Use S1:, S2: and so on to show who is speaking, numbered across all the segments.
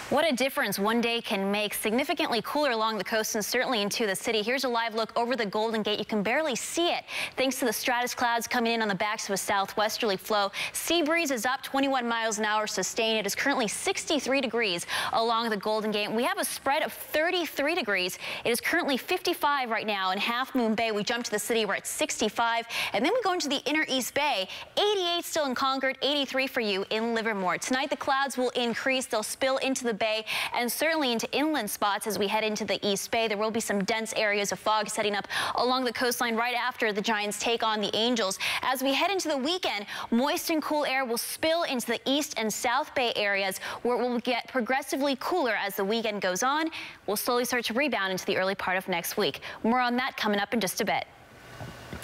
S1: What a difference one day can make. Significantly cooler along the coast and certainly into the city. Here's a live look over the Golden Gate. You can barely see it thanks to the stratus clouds coming in on the backs of a southwesterly flow. Sea breeze is up 21 miles an hour sustained. It is currently 63 degrees along the Golden Gate. We have a spread of 33 degrees. It is currently 55 right now in Half Moon Bay. We jump to the city. We're at 65. And then we go into the inner East Bay. 88 still in Concord, 83 for you in Livermore. Tonight the clouds will increase. They'll spill into the bay and certainly into inland spots as we head into the East Bay. There will be some dense areas of fog setting up along the coastline right after the Giants take on the Angels. As we head into the weekend, moist and cool air will spill into the East and South Bay areas where it will get progressively cooler as the weekend goes on. We'll slowly start to rebound into the early part of next week. More on that coming up in just a bit.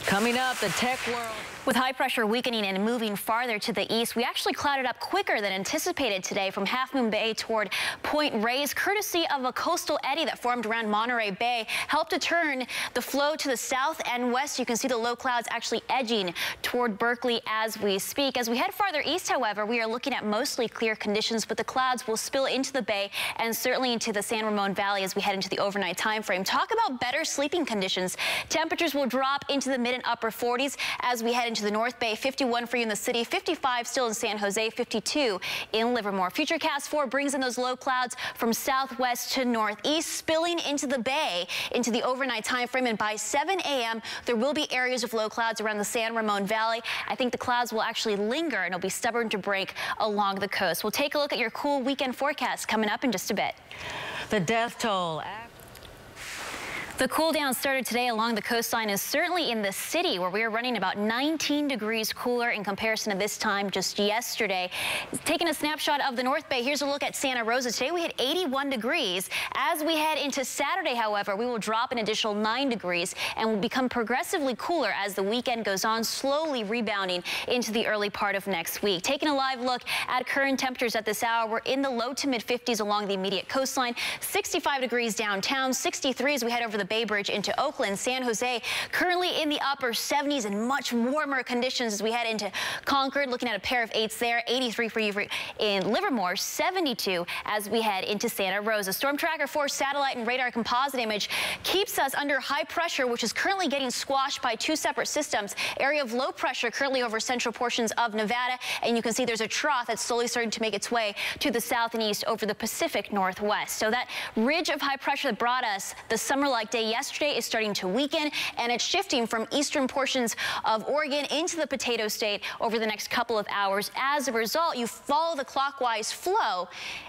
S2: Coming up, the tech world.
S1: With high pressure weakening and moving farther to the east, we actually clouded up quicker than anticipated today from Half Moon Bay toward Point Reyes, courtesy of a coastal eddy that formed around Monterey Bay, helped to turn the flow to the south and west. You can see the low clouds actually edging toward Berkeley as we speak. As we head farther east, however, we are looking at mostly clear conditions, but the clouds will spill into the bay and certainly into the San Ramon Valley as we head into the overnight time frame. Talk about better sleeping conditions. Temperatures will drop into the mid and upper 40s as we head into the North Bay. 51 for you in the city, 55 still in San Jose, 52 in Livermore. Futurecast 4 brings in those low clouds from southwest to northeast, spilling into the bay into the overnight time frame. And by 7 a.m., there will be areas of low clouds around the San Ramon Valley. I think the clouds will actually linger and it'll be stubborn to break along the coast. We'll take a look at your cool weekend forecast coming up in just a bit.
S2: The death toll.
S1: The cool down started today along the coastline and certainly in the city where we are running about 19 degrees cooler in comparison to this time just yesterday. Taking a snapshot of the North Bay, here's a look at Santa Rosa. Today we hit 81 degrees. As we head into Saturday, however, we will drop an additional 9 degrees and will become progressively cooler as the weekend goes on, slowly rebounding into the early part of next week. Taking a live look at current temperatures at this hour, we're in the low to mid 50s along the immediate coastline, 65 degrees downtown, 63 as we head over the Bay Bridge into Oakland. San Jose currently in the upper 70s and much warmer conditions as we head into Concord. Looking at a pair of 8s there, 83 for you in Livermore, 72 as we head into Santa Rosa. Storm Tracker 4 satellite and radar composite image keeps us under high pressure, which is currently getting squashed by 2 separate systems. Area of low pressure currently over central portions of Nevada, and you can see there's a trough that's slowly starting to make its way to the south and east over the Pacific Northwest. So that ridge of high pressure that brought us the summer-like day yesterday is starting to weaken, and it's shifting from eastern portions of Oregon into the Potato State over the next couple of hours. As a result, you follow the clockwise flow,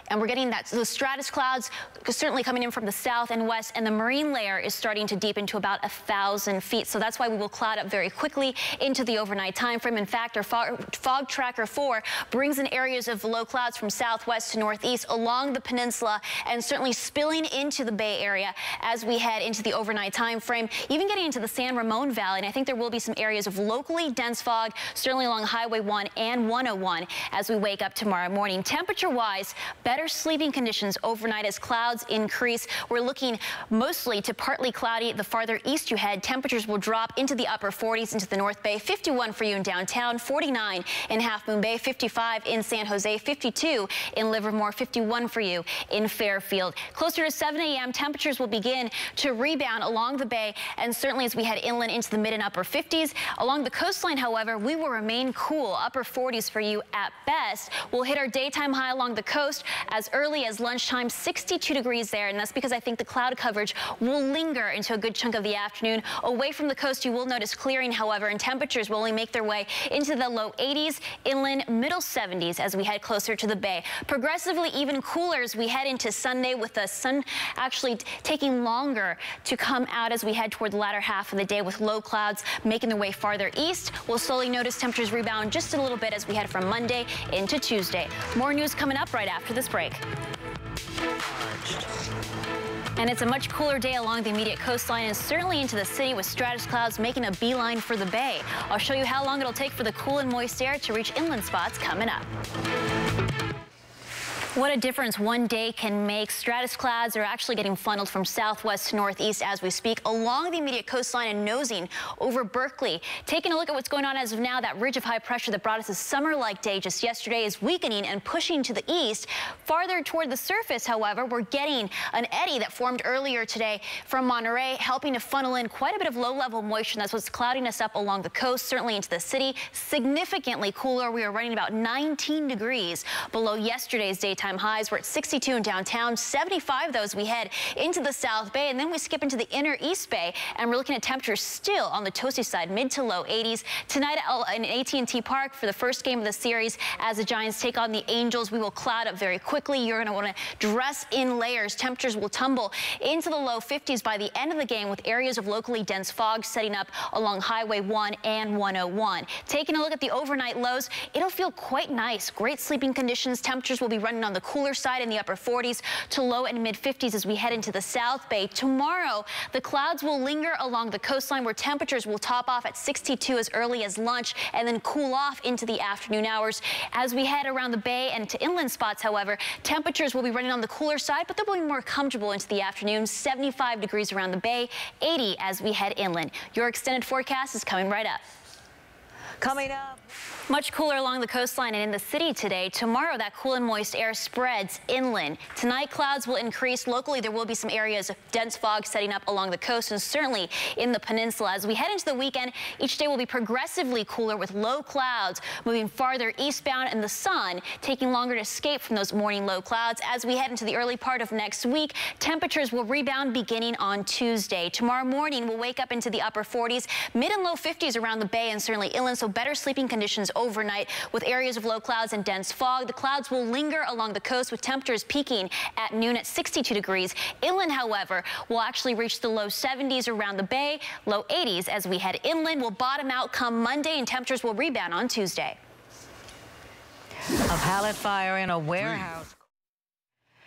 S1: and we're getting the stratus clouds certainly coming in from the south and west, and the marine layer is starting to deepen to about 1,000 feet. So that's why we will cloud up very quickly into the overnight time frame. In fact, our fog tracker 4 brings in areas of low clouds from southwest to northeast along the peninsula and certainly spilling into the Bay Area as we head into the overnight time frame, even getting into the San Ramon Valley. And I think there will be some areas of locally dense fog, certainly along Highway 1 and 101 as we wake up tomorrow morning. Temperature-wise, better sleeping conditions overnight as clouds increase. We're looking mostly to partly cloudy. The farther east you head, temperatures will drop into the upper 40s into the North Bay. 51 for you in downtown, 49 in Half Moon Bay, 55 in San Jose, 52 in Livermore, 51 for you in Fairfield. Closer to 7 a.m., temperatures will begin to rebound along the bay, and certainly as we head inland into the mid and upper 50s. Along the coastline, however, we will remain cool, upper 40s for you at best. We'll hit our daytime high along the coast as early as lunchtime, 62 degrees there, and that's because I think the cloud coverage will linger into a good chunk of the afternoon. Away from the coast, you will notice clearing, however, and temperatures will only make their way into the low 80s, inland middle 70s as we head closer to the bay. Progressively even cooler as we head into Sunday, with the sun actually taking longer to come out as we head toward the latter half of the day, with low clouds making their way farther east. We'll slowly notice temperatures rebound just a little bit as we head from Monday into Tuesday. More news coming up right after this break. And it's a much cooler day along the immediate coastline and certainly into the city, with stratus clouds making a beeline for the bay. I'll show you how long it'll take for the cool and moist air to reach inland spots coming up. What a difference one day can make. Stratus clouds are actually getting funneled from southwest to northeast as we speak along the immediate coastline and nosing over Berkeley. Taking a look at what's going on as of now, that ridge of high pressure that brought us a summer-like day just yesterday is weakening and pushing to the east. Farther toward the surface, however, we're getting an eddy that formed earlier today from Monterey, helping to funnel in quite a bit of low-level moisture. That's what's clouding us up along the coast, certainly into the city. Significantly cooler. We are running about 19 degrees below yesterday's daytime highs. We're at 62 in downtown, 75 those we head into the South Bay, and then we skip into the inner East Bay, and we're looking at temperatures still on the toasty side, mid to low 80s. Tonight in AT&T Park for the first game of the series as the Giants take on the Angels, we will cloud up very quickly. You're going to want to dress in layers. Temperatures will tumble into the low 50s by the end of the game, with areas of locally dense fog setting up along Highway 1 and 101. Taking a look at the overnight lows, it'll feel quite nice. Great sleeping conditions. Temperatures will be running on the cooler side in the upper 40s to low and mid 50s as we head into the South Bay. Tomorrow, the clouds will linger along the coastline where temperatures will top off at 62 as early as lunch and then cool off into the afternoon hours. As we head around the bay and to inland spots, however, temperatures will be running on the cooler side, but they'll be more comfortable into the afternoon. 75 degrees around the bay, 80 as we head inland. Your extended forecast is coming right up.
S2: Coming up.
S1: Much cooler along the coastline and in the city today. Tomorrow, that cool and moist air spreads inland. Tonight, clouds will increase. Locally, there will be some areas of dense fog setting up along the coast and certainly in the peninsula. As we head into the weekend, each day will be progressively cooler with low clouds moving farther eastbound and the sun taking longer to escape from those morning low clouds. As we head into the early part of next week, temperatures will rebound beginning on Tuesday. Tomorrow morning, we'll wake up into the upper 40s, mid and low 50s around the bay and certainly inland, so better sleeping conditions overnight with areas of low clouds and dense fog. The clouds will linger along the coast with temperatures peaking at noon at 62 degrees. Inland, however, will actually reach the low 70s around the bay, low 80s as we head inland. We'll bottom out come Monday and temperatures will rebound on Tuesday.
S2: A pallet fire in a warehouse.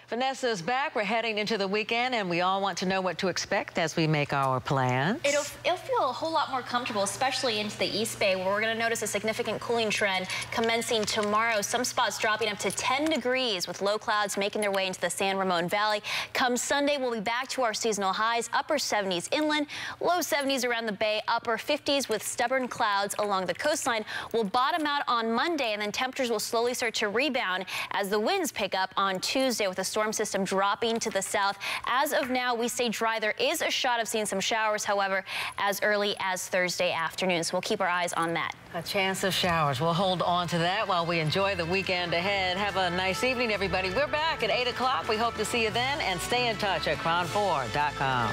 S2: Vanessa's back. We're heading into the weekend, and we all want to know what to expect as we make our plans.
S1: It'll feel a whole lot more comfortable, especially into the East Bay, where we're going to notice a significant cooling trend commencing tomorrow. Some spots dropping up to 10 degrees with low clouds making their way into the San Ramon Valley. Come Sunday, we'll be back to our seasonal highs, upper 70s inland, low 70s around the bay, upper 50s with stubborn clouds along the coastline. We'll bottom out on Monday, and then temperatures will slowly start to rebound as the winds pick up on Tuesday with a storm system dropping to the south. As of now, we stay dry. There is a shot of seeing some showers, however, as early as Thursday afternoon. So we'll keep our eyes on that.
S2: A chance of showers. We'll hold on to that while we enjoy the weekend ahead. Have a nice evening, everybody. We're back at 8 o'clock. We hope to see you then, and stay in touch at KRON4.com.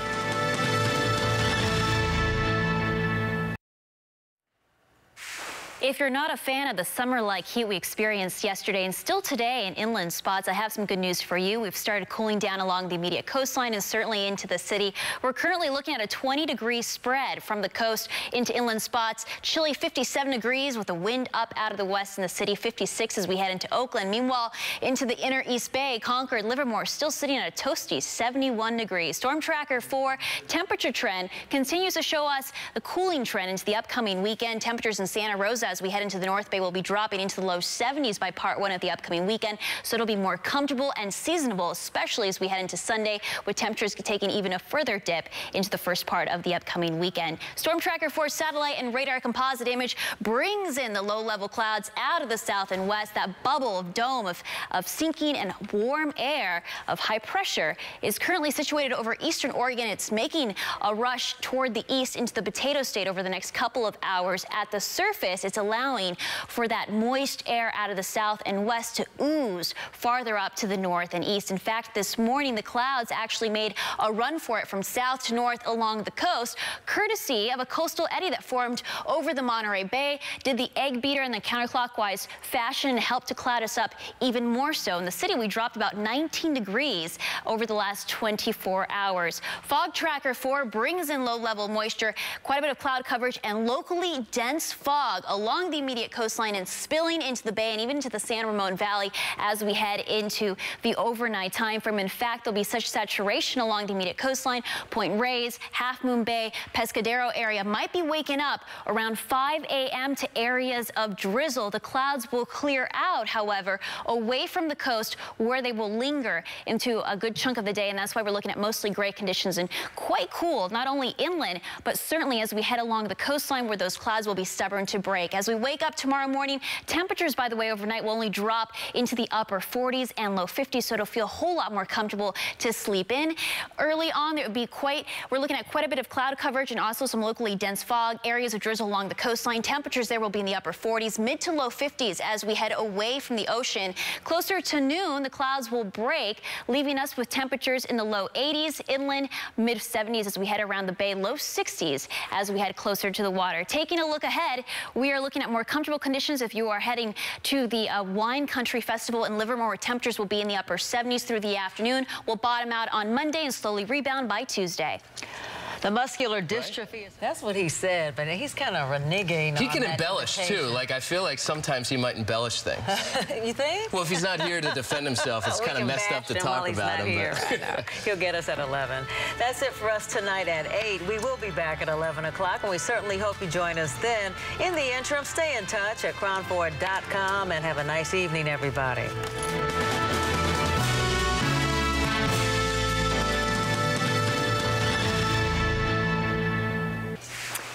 S1: If you're not a fan of the summer-like heat we experienced yesterday and still today in inland spots, I have some good news for you. We've started cooling down along the immediate coastline and certainly into the city. We're currently looking at a 20-degree spread from the coast into inland spots. Chilly 57 degrees with the wind up out of the west in the city, 56 as we head into Oakland. Meanwhile, into the inner East Bay, Concord, Livermore still sitting at a toasty 71 degrees. Storm Tracker 4 temperature trend continues to show us the cooling trend into the upcoming weekend. Temperatures in Santa Rosa as we head into the North Bay will be dropping into the low 70s by part 1 of the upcoming weekend, so it'll be more comfortable and seasonable, especially as we head into Sunday, with temperatures taking even a further dip into the first part of the upcoming weekend. Storm Tracker 4 satellite and radar composite image brings in the low-level clouds out of the south and west. That bubble of dome of sinking and warm air of high pressure is currently situated over eastern Oregon. It's making a rush toward the east into the Potato State over the next couple of hours. At the surface, it's allowing for that moist air out of the south and west to ooze farther up to the north and east. In fact, this morning, the clouds actually made a run for it from south to north along the coast, courtesy of a coastal eddy that formed over the Monterey Bay, did the egg beater in the counterclockwise fashion and helped to cloud us up even more so. In the city, we dropped about 19 degrees over the last 24 hours. Fog Tracker 4 brings in low-level moisture, quite a bit of cloud coverage, and locally dense fog along along the immediate coastline and spilling into the bay and even into the San Ramon Valley as we head into the overnight time frame. In fact, there'll be such saturation along the immediate coastline. Point Reyes, Half Moon Bay, Pescadero area might be waking up around 5 a.m. to areas of drizzle. The clouds will clear out, however, away from the coast where they will linger into a good chunk of the day, and that's why we're looking at mostly gray conditions and quite cool, not only inland, but certainly as we head along the coastline where those clouds will be stubborn to break. As we wake up tomorrow morning, temperatures, by the way, overnight will only drop into the upper 40s and low 50s, so it'll feel a whole lot more comfortable to sleep in. Early on, there would be we're looking at quite a bit of cloud coverage and also some locally dense fog, areas of drizzle along the coastline. Temperatures there will be in the upper 40s, mid to low 50s as we head away from the ocean. Closer to noon, the clouds will break, leaving us with temperatures in the low 80s, inland mid 70s as we head around the bay, low 60s as we head closer to the water. Taking a look ahead, we are looking at more comfortable conditions if you are heading to the Wine Country Festival in Livermore, where temperatures will be in the upper 70s through the afternoon. We'll bottom out on Monday and slowly rebound by Tuesday.
S2: The muscular dystrophy, that's what he said, but he's kind of reneging.
S3: He can embellish too. Like, I feel like sometimes he might embellish things.
S2: You think?
S3: Well, if he's not here to defend himself, it's kind of messed up to talk about him.
S2: But he'll get us at 11. That's it for us tonight at 8. We will be back at 11 o'clock, and we certainly hope you join us then. In the interim, stay in touch at KRON4.com, and have a nice evening, everybody.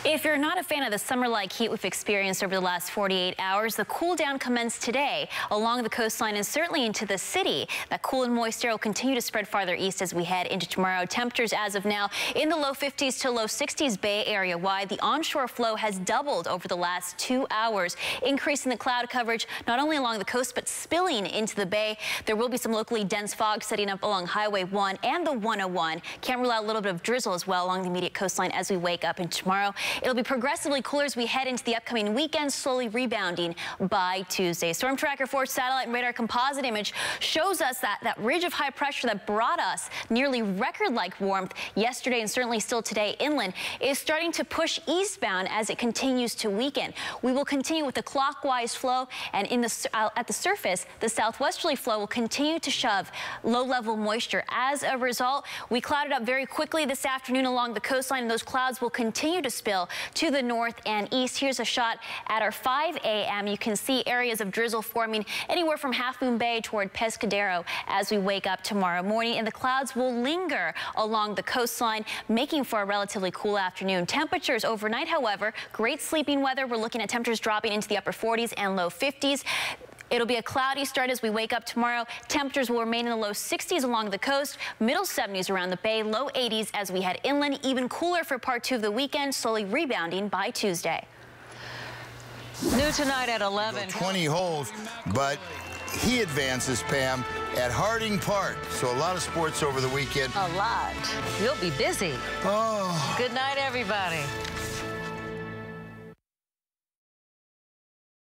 S1: If you're not a fan of the summer-like heat we've experienced over the last 48 hours, the cool down commenced today along the coastline and certainly into the city. That cool and moist air will continue to spread farther east as we head into tomorrow. Temperatures as of now in the low 50s to low 60s Bay Area wide. The onshore flow has doubled over the last 2 hours, increasing the cloud coverage not only along the coast but spilling into the bay. There will be some locally dense fog setting up along Highway 1 and the 101. Can't rule out a little bit of drizzle as well along the immediate coastline as we wake up into tomorrow. It'll be progressively cooler as we head into the upcoming weekend, slowly rebounding by Tuesday. Storm Tracker 4 satellite and radar composite image shows us that ridge of high pressure that brought us nearly record-like warmth yesterday and certainly still today inland is starting to push eastbound as it continues to weaken. We will continue with the clockwise flow, and at the surface, the southwesterly flow will continue to shove low-level moisture. As a result, we clouded up very quickly this afternoon along the coastline, and those clouds will continue to spill to the north and east. Here's a shot at our 5 a.m. You can see areas of drizzle forming anywhere from Half Moon Bay toward Pescadero as we wake up tomorrow morning, and the clouds will linger along the coastline, making for a relatively cool afternoon. Temperatures overnight, however, great sleeping weather. We're looking at temperatures dropping into the upper 40s and low 50s. It'll be a cloudy start as we wake up tomorrow. Temperatures will remain in the low 60s along the coast, middle 70s around the bay, low 80s as we head inland. Even cooler for part 2 of the weekend, slowly rebounding by Tuesday.
S2: New tonight at 11.
S4: 20 holes, but he advances, Pam, at Harding Park. So a lot of sports over the weekend.
S2: A lot. You'll be busy.
S4: Oh.
S2: Good night, everybody.